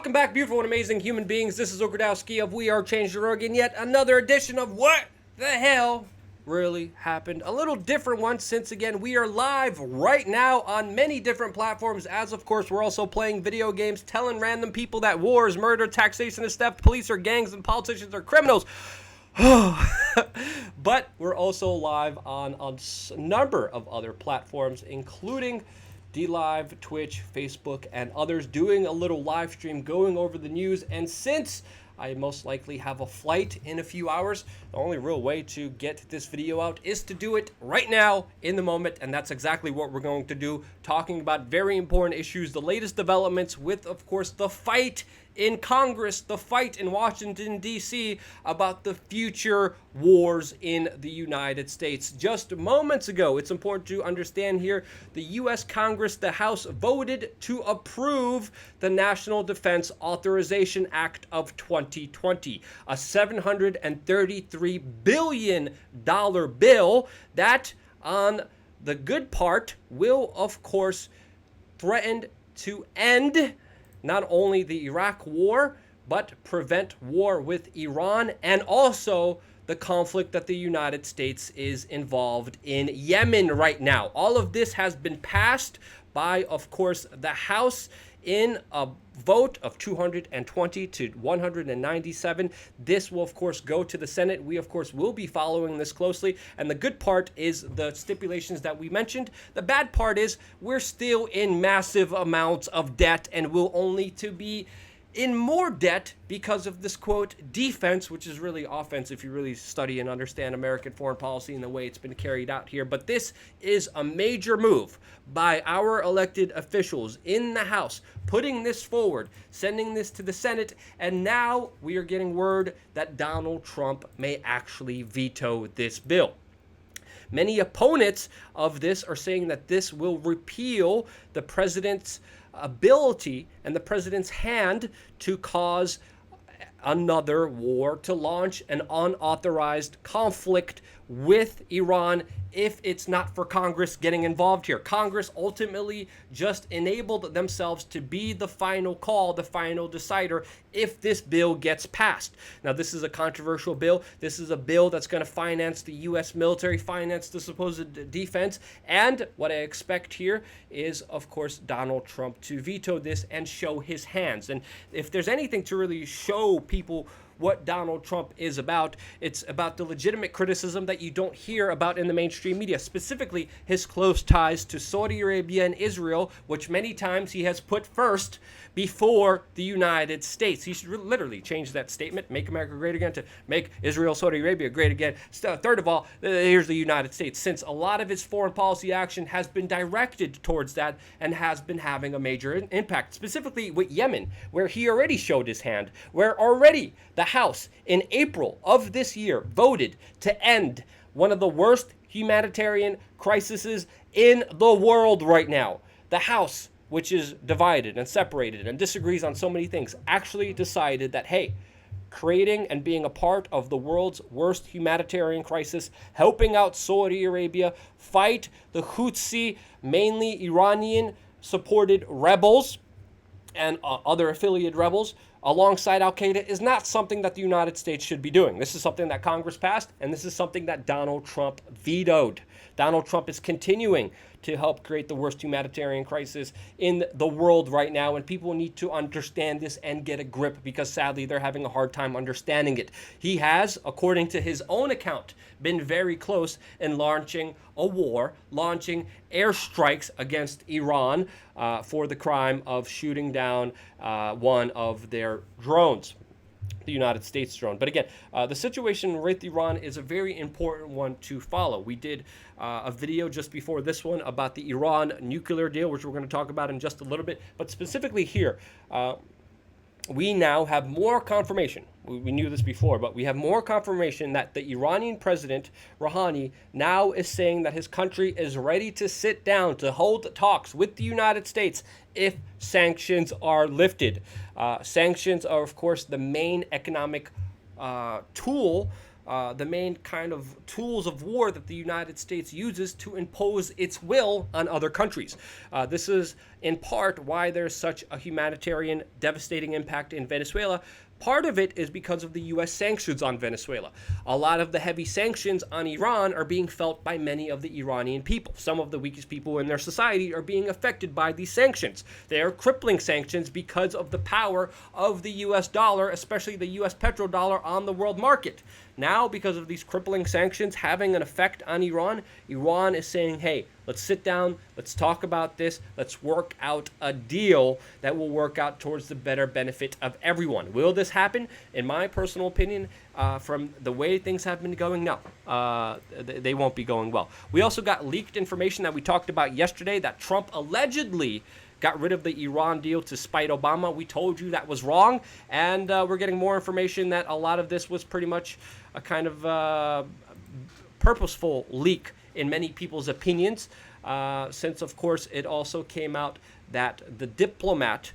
Welcome back, beautiful and amazing human beings. This is Okradowski of WeAreChange, and yet another edition of What the Hell Really Happened. A little different one, since again we are live right now on many different platforms, as of course we're also playing video games, telling random people that war is murder, taxation is theft, police are gangs, and politicians are criminals. But we're also live on a number of other platforms, including DLive, Twitch, Facebook, and others, doing a little live stream going over the news. And since I most likely have a flight in a few hours, the only real way to get this video out is to do it right now in the moment, and that's exactly what we're going to do, talking about very important issues, the latest developments with, of course, the fight in Congress, the fight in Washington, D.C. about the future wars in the United States. Just moments ago, it's important to understand here, the U.S. Congress, the House, voted to approve the National Defense Authorization Act of 2020, a $733 billion bill that, on the good part, will, of course, threaten to end not only the Iraq war, but prevent war with Iran, and also the conflict that the United States is involved in Yemen right now. All of this has been passed by, of course, the House in a vote of 220 to 197. This will, of course, go to the Senate. We, of course, will be following this closely. And the good part is the stipulations that we mentioned. The bad part is we're still in massive amounts of debt and will only to be in more debt because of this, quote, defense, which is really offense if you really study and understand American foreign policy and the way it's been carried out here. But this is a major move by our elected officials in the House, putting this forward, sending this to the Senate, and now we are getting word that Donald Trump may actually veto this bill. Many opponents of this are saying that this will repeal the president's ability and the president's hand to cause another war, to launch an unauthorized conflict with Iran if it's not for Congress getting involved here. Congress ultimately just enabled themselves to be the final call, the final decider if this bill gets passed. Now, this is a controversial bill. This is a bill that's going to finance the U.S. military, finance the supposed defense, and what I expect here is, of course, Donald Trump to veto this and show his hands. And if there's anything to really show people what Donald Trump is about, it's about the legitimate criticism that you don't hear about in the mainstream media, specifically his close ties to Saudi Arabia and Israel, which many times he has put first before the United States. He should literally change that statement, make America great again, to make Israel, Saudi Arabia great again. Third of all, here's the United States, since a lot of his foreign policy action has been directed towards that and has been having a major impact, specifically with Yemen, where he already showed his hand, where already the House in April of this year voted to end one of the worst humanitarian crises in the world right now. The House, which is divided and separated and disagrees on so many things, actually decided that, hey, creating and being a part of the world's worst humanitarian crisis, helping out Saudi Arabia fight the Houthi, mainly Iranian-supported rebels and other affiliated rebels alongside Al-Qaeda, is not something that the United States should be doing. This is something that Congress passed, and this is something that Donald Trump vetoed. Donald Trump is continuing to help create the worst humanitarian crisis in the world right now, and people need to understand this and get a grip, because sadly they're having a hard time understanding it. He has, according to his own account, been very close in launching a war, launching airstrikes against Iran for the crime of shooting down one of their drones, the United States drone. But again, the situation with Iran is a very important one to follow. We did a video just before this one about the Iran nuclear deal, which we're going to talk about in just a little bit. But specifically here, we now have more confirmation. We knew this before, but we have more confirmation that the Iranian president, Rouhani, now is saying that his country is ready to sit down to hold talks with the United States if sanctions are lifted. Sanctions are, of course, the main economic tool, the main kind of tools of war that the United States uses to impose its will on other countries. This is in part why there's such a humanitarian devastating impact in Venezuela. Part of it is because of the U.S. sanctions on Venezuela. A lot of the heavy sanctions on Iran are being felt by many of the Iranian people. Some of the weakest people in their society are being affected by these sanctions. They are crippling sanctions because of the power of the U.S. dollar, especially the U.S. petrodollar on the world market. Now, because of these crippling sanctions having an effect on Iran, Iran is saying, hey, let's sit down, let's talk about this, let's work out a deal that will work out towards the better benefit of everyone. Will this happen? In my personal opinion, from the way things have been going, no. They won't be going well. We also got leaked information that we talked about yesterday that Trump allegedly got rid of the Iran deal to spite Obama. We told you that was wrong, and we're getting more information that a lot of this was pretty much a kind of purposeful leak in many people's opinions, since, of course, it also came out that the diplomat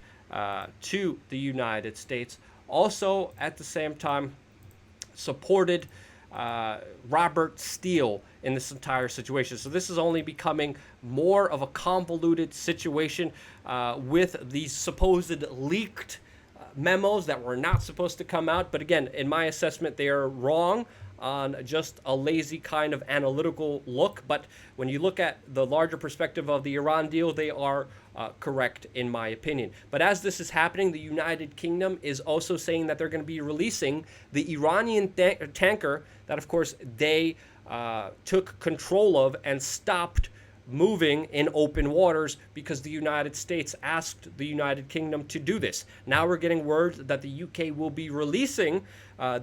to the United States also, at the same time, supported Robert Steele in this entire situation. So this is only becoming more of a convoluted situation with these supposed leaked memos that were not supposed to come out. But again, in my assessment, they are wrong on just a lazy kind of analytical look. But when you look at the larger perspective of the Iran deal, they are correct in my opinion. But as this is happening, the United Kingdom is also saying that they're going to be releasing the Iranian tanker that, of course, they took control of and stopped moving in open waters because the United States asked the United Kingdom to do this. Now we're getting word that the UK will be releasing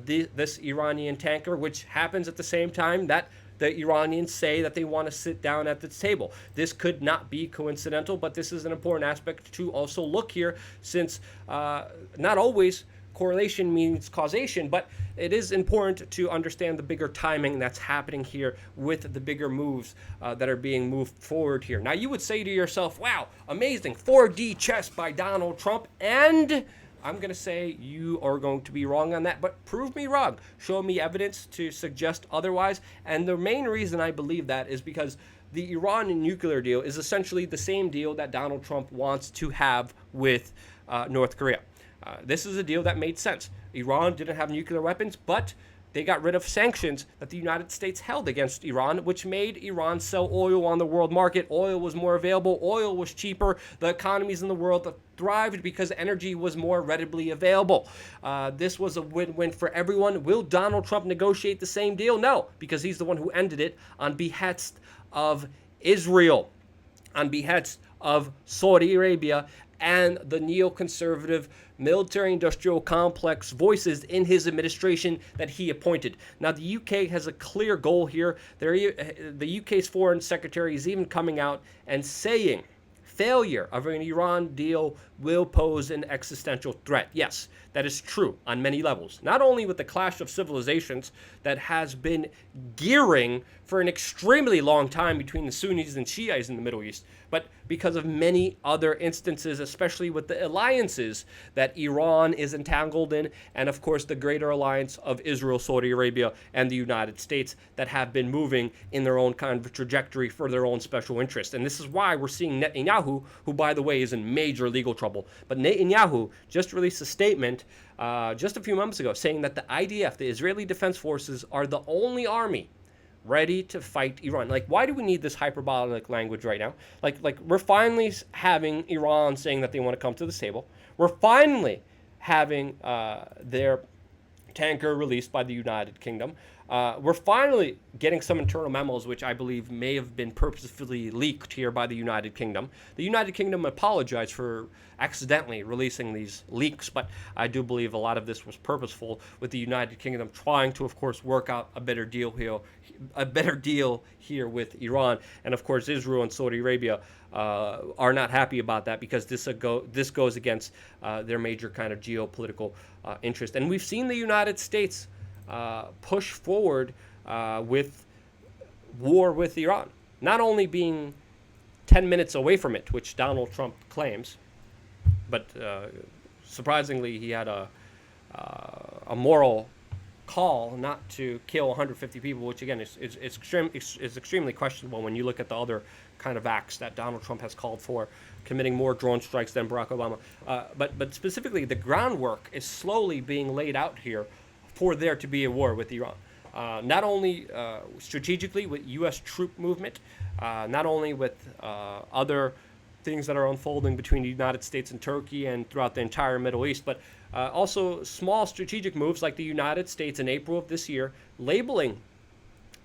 this Iranian tanker, which happens at the same time that the Iranians say that they want to sit down at the table. This could not be coincidental, but this is an important aspect to also look here, since not always correlation means causation, but it is important to understand the bigger timing that's happening here with the bigger moves that are being moved forward here. Now, you would say to yourself, wow, amazing, 4D chess by Donald Trump, and I'm going to say you are going to be wrong on that, but prove me wrong. Show me evidence to suggest otherwise. And the main reason I believe that is because the Iran nuclear deal is essentially the same deal that Donald Trump wants to have with North Korea. This is a deal that made sense. Iran didn't have nuclear weapons, but they got rid of sanctions that the United States held against Iran, which made Iran sell oil on the world market. Oil was more available. Oil was cheaper. The economies in the world thrived because energy was more readily available. This was a win-win for everyone. Will Donald Trump negotiate the same deal? No, because he's the one who ended it on behest of Israel, on behest of Saudi Arabia, and the neoconservative military-industrial complex voices in his administration that he appointed. Now, the UK has a clear goal here. The UK's foreign secretary is even coming out and saying failure of an Iran deal will pose an existential threat. Yes, that is true on many levels. Not only with the clash of civilizations that has been gearing for an extremely long time between the Sunnis and Shiites in the Middle East, but because of many other instances, especially with the alliances that Iran is entangled in, and of course the greater alliance of Israel, Saudi Arabia, and the United States that have been moving in their own kind of trajectory for their own special interest. And this is why we're seeing Netanyahu, who, by the way, is in major legal trouble. But Netanyahu just released a statement just a few months ago saying that the IDF, the Israeli Defense Forces, are the only army ready to fight Iran. Like, why do we need this hyperbolic language right now? Like we're finally having Iran saying that they want to come to the table. We're finally having their tanker released by the United Kingdom. We're finally getting some internal memos, which I believe may have been purposefully leaked here by the United Kingdom. The United Kingdom apologized for accidentally releasing these leaks, but I do believe a lot of this was purposeful, with the United Kingdom trying to, of course, work out a better deal here with Iran. And of course, Israel and Saudi Arabia are not happy about that, because this goes against their major kind of geopolitical interest. And we've seen the United States push forward with war with Iran, not only being 10 minutes away from it, which Donald Trump claims, but surprisingly he had a moral call not to kill 150 people, which again is extremely questionable when you look at the other kind of acts that Donald Trump has called for, committing more drone strikes than Barack Obama. But specifically, the groundwork is slowly being laid out here for there to be a war with Iran. Not only strategically with U.S. troop movement, not only with other things that are unfolding between the United States and Turkey and throughout the entire Middle East, but also small strategic moves like the United States in April of this year labeling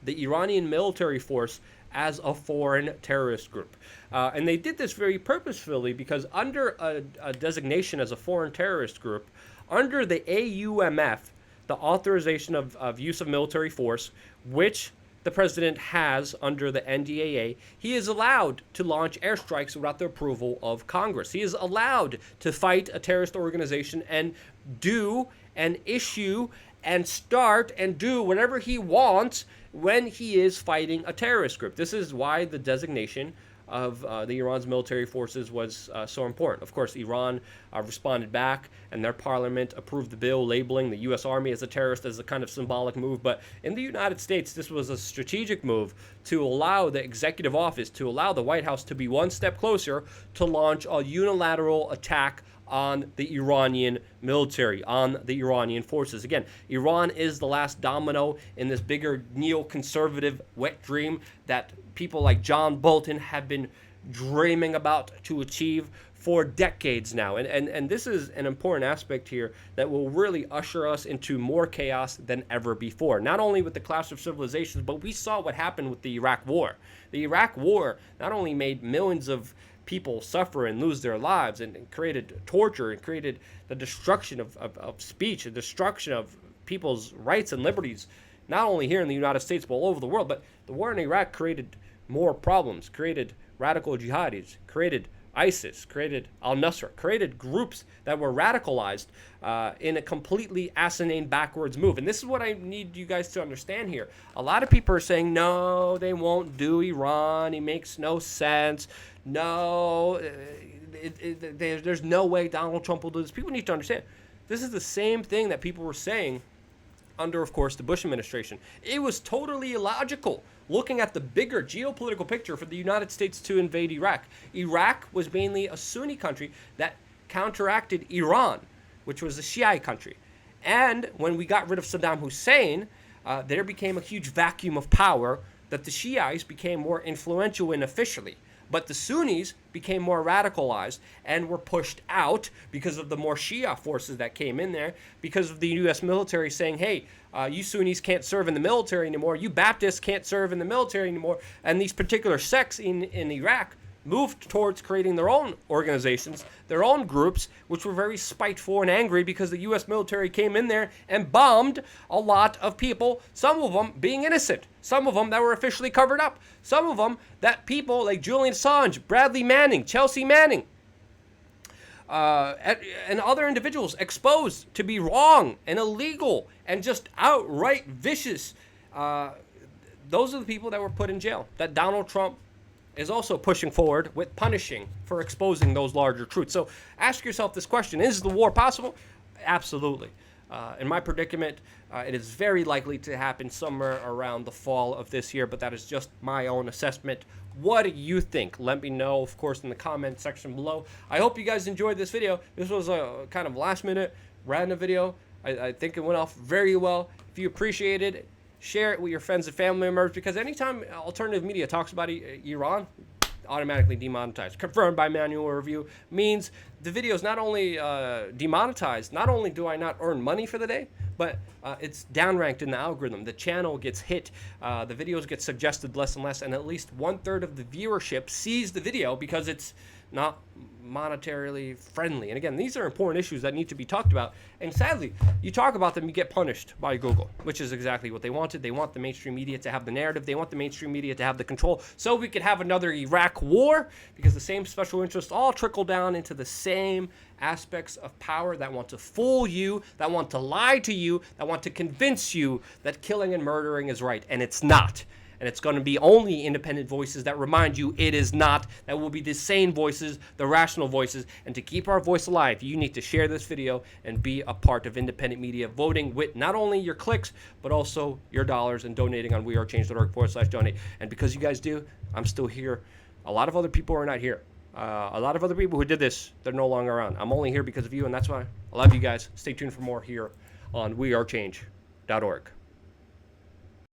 the Iranian military force as a foreign terrorist group. And they did this very purposefully because under a designation as a foreign terrorist group, under the AUMF, the Authorization of Use of Military Force, which the president has under the NDAA, he is allowed to launch airstrikes without the approval of Congress. He is allowed to fight a terrorist organization and do and issue and start and do whatever he wants when he is fighting a terrorist group. This is why the designation of the Iran's military forces was so important. Of course, Iran responded back, and their parliament approved the bill labeling the U.S. Army as a terrorist as a kind of symbolic move. But in the United States, this was a strategic move to allow the executive office, to allow the White House to be one step closer to launch a unilateral attack on the Iranian military, on the Iranian forces. Again, Iran is the last domino in this bigger neoconservative wet dream that people like John Bolton have been dreaming about to achieve for decades now. And this is an important aspect here that will really usher us into more chaos than ever before. Not only with the clash of civilizations, but we saw what happened with the Iraq War. The Iraq War not only made millions of people suffer and lose their lives and created torture and created the destruction of speech, the destruction of people's rights and liberties, not only here in the United States, but all over the world. But the war in Iraq created more problems, created radical jihadis, created ISIS, created al-Nusra, created groups that were radicalized in a completely asinine backwards move. And this is what I need you guys to understand here. A lot of people are saying, no, they won't do Iran. It makes no sense. No, there's no way Donald Trump will do this. People need to understand, this is the same thing that people were saying under, of course, the Bush administration. It was totally illogical looking at the bigger geopolitical picture for the United States to invade Iraq. Iraq was mainly a Sunni country that counteracted Iran, which was a Shiite country. And when we got rid of Saddam Hussein, there became a huge vacuum of power that the Shiites became more influential in officially. But the Sunnis became more radicalized and were pushed out because of the more Shia forces that came in there, because of the U.S. military saying, hey, you Sunnis can't serve in the military anymore, you Baptists can't serve in the military anymore. And these particular sects in Iraq moved towards creating their own organizations, their own groups, which were very spiteful and angry because the U.S. military came in there and bombed a lot of people, some of them being innocent, some of them that were officially covered up, some of them that people like Julian Assange, Bradley Manning, Chelsea Manning, and other individuals exposed to be wrong and illegal and just outright vicious. Those are the people that were put in jail, that Donald Trump is also pushing forward with punishing for exposing those larger truths. So ask yourself this question: is the war possible? Absolutely. In my predicament, it is very likely to happen somewhere around the fall of this year, but that is just my own assessment. What do you think? Let me know, of course, in the comment section below. I hope you guys enjoyed this video. This was a kind of last-minute random video. I think it went off very well. If you appreciated it, share it with your friends and family members, because anytime alternative media talks about Iran, automatically demonetized. Confirmed by manual review means the video is not only demonetized, not only do I not earn money for the day, but it's downranked in the algorithm. The channel gets hit, the videos get suggested less and less, and at least 1/3 of the viewership sees the video because it's not monetarily friendly. And again, these are important issues that need to be talked about. And sadly, you talk about them, you get punished by Google, which is exactly what they wanted. They want the mainstream media to have the narrative. They want the mainstream media to have the control, so we could have another Iraq war, because the same special interests all trickle down into the same aspects of power that want to fool you, that want to lie to you, that want to convince you that killing and murdering is right. And it's not. And it's going to be only independent voices that remind you it is not. That will be the sane voices, the rational voices. And to keep our voice alive, you need to share this video and be a part of independent media, voting with not only your clicks, but also your dollars and donating on wearechange.org/donate. And because you guys do, I'm still here. A lot of other people are not here. A lot of other people who did this, they're no longer around. I'm only here because of you, and that's why I love you guys. Stay tuned for more here on WeAreChange.org.